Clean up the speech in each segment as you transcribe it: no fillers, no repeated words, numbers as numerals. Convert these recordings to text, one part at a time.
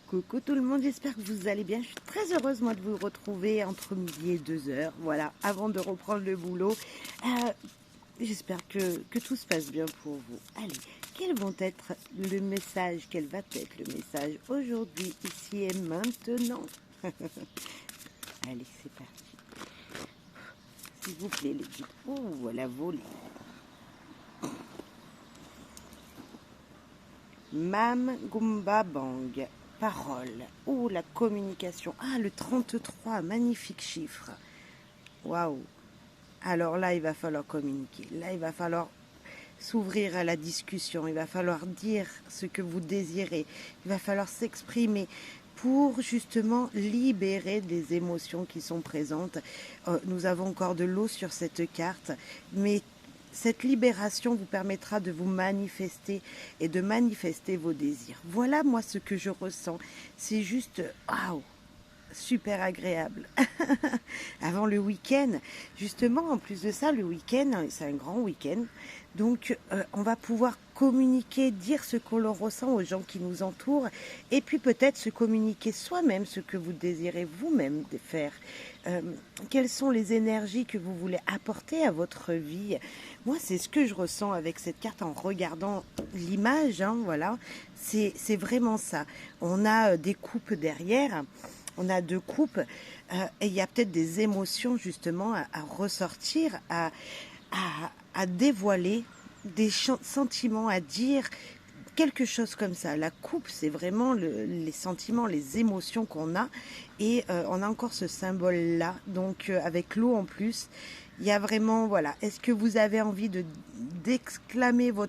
Coucou tout le monde, j'espère que vous allez bien. Je suis très heureuse moi de vous retrouver entre midi et 2 heures, voilà, avant de reprendre le boulot. J'espère que tout se passe bien pour vous. Allez, quel va être le message aujourd'hui, ici et maintenant? Allez, c'est parti. S'il vous plaît, les guides. Oh, elle a volé. Mam Gumba Bang. Parole. Oh, la communication. Ah, le 33, magnifique chiffre. Waouh. Alors là, il va falloir communiquer. Là, il va falloir s'ouvrir à la discussion. Il va falloir dire ce que vous désirez. Il va falloir s'exprimer pour justement libérer des émotions qui sont présentes. Nous avons encore de l'eau sur cette carte, mais cette libération vous permettra de vous manifester et de manifester vos désirs. Voilà moi ce que je ressens. C'est juste, waouh, super agréable. Avant le week-end, justement, en plus de ça, le week-end, c'est un grand week-end. Donc, on va pouvoir communiquer, dire ce qu'on le ressent aux gens qui nous entourent, et puis peut-être se communiquer soi-même ce que vous désirez vous-même faire. Quelles sont les énergies que vous voulez apporter à votre vie? Moi, c'est ce que je ressens avec cette carte en regardant l'image, hein, voilà. C'est vraiment ça. On a des coupes derrière. On a deux coupes et il y a peut-être des émotions justement à ressortir, à dévoiler, des sentiments à dire, quelque chose comme ça. La coupe, c'est vraiment les sentiments, les émotions qu'on a et on a encore ce symbole-là. Donc avec l'eau en plus, il y a vraiment, voilà, est-ce que vous avez envie d'exclamer vos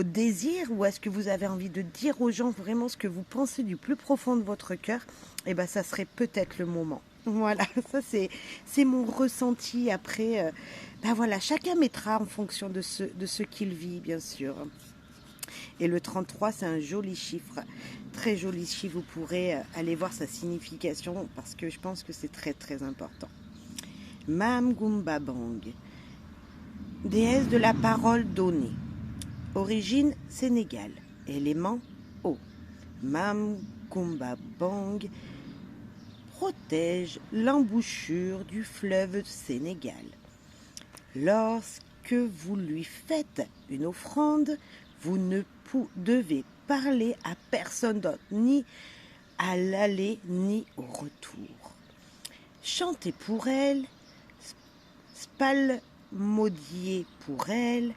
désirs ou est-ce que vous avez envie de dire aux gens vraiment ce que vous pensez du plus profond de votre cœur? Eh bien, ça serait peut-être le moment. Voilà, ça c'est mon ressenti. Après, ben voilà, chacun mettra en fonction de ce qu'il vit, bien sûr. Et le 33, c'est un joli chiffre, très joli chiffre. Vous pourrez aller voir sa signification parce que je pense que c'est très très important. Mam Gumba Bang, déesse de la parole donnée, origine Sénégal, élément eau. Mam Gumba Bang protège l'embouchure du fleuve Sénégal. Lorsque vous lui faites une offrande, vous ne devez parler à personne d'autre, ni à l'aller ni au retour. Chantez pour elle, spalmodiez pour elle,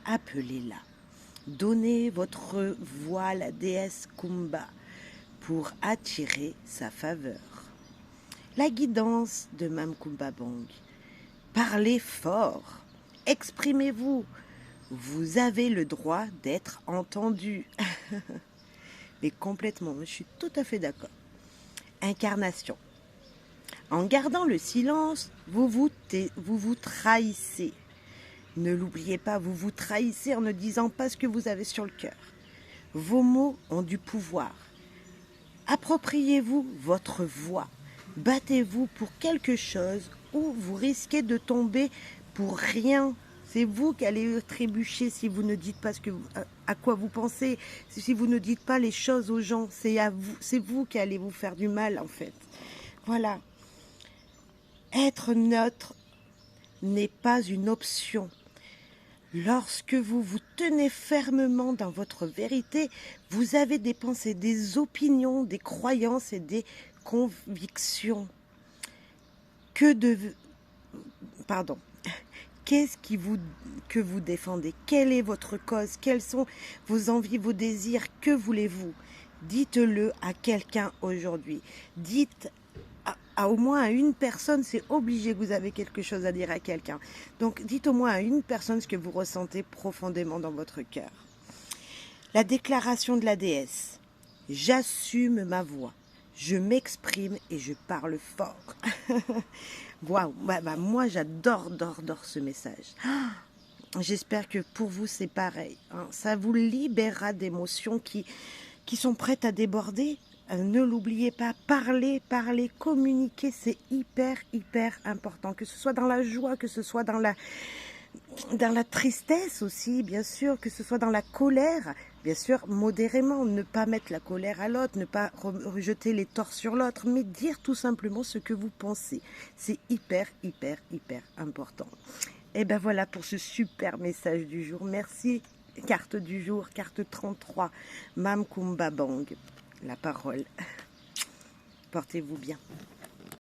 appelez-la. Donnez votre voix à la déesse Kumba pour attirer sa faveur. La guidance de Mam Kumba Bang. Parlez fort, exprimez-vous. Vous avez le droit d'être entendu. Mais complètement, je suis tout à fait d'accord. Incarnation. En gardant le silence, vous vous trahissez. Ne l'oubliez pas, vous vous trahissez en ne disant pas ce que vous avez sur le cœur. Vos mots ont du pouvoir. Appropriez-vous votre voix. Battez-vous pour quelque chose ou vous risquez de tomber pour rien. C'est vous qui allez trébucher si vous ne dites pas à quoi vous pensez, si vous ne dites pas les choses aux gens. C'est vous qui allez vous faire du mal en fait. Voilà. Être neutre n'est pas une option. Lorsque vous vous tenez fermement dans votre vérité, vous avez des pensées, des opinions, des croyances et des convictions. Qu'est-ce que vous défendez? Quelle est votre cause? Quelles sont vos envies, vos désirs? Que voulez-vous? Dites-le à quelqu'un aujourd'hui. Dites au moins à une personne, c'est obligé que vous avez quelque chose à dire à quelqu'un. Donc, dites au moins à une personne ce que vous ressentez profondément dans votre cœur. La déclaration de la déesse. J'assume ma voix. Je m'exprime et je parle fort. Waouh, moi j'adore ce message. J'espère que pour vous c'est pareil. Hein. Ça vous libérera d'émotions qui sont prêtes à déborder. Ne l'oubliez pas, parler, communiquer, c'est hyper important. Que ce soit dans la joie, que ce soit dans la tristesse aussi, bien sûr, que ce soit dans la colère. Bien sûr, modérément, ne pas mettre la colère à l'autre, ne pas rejeter les torts sur l'autre, mais dire tout simplement ce que vous pensez. C'est hyper, hyper, hyper important. Et ben voilà pour ce super message du jour. Merci. Carte du jour, carte 33, Mam Kumba Bang, la parole. Portez-vous bien.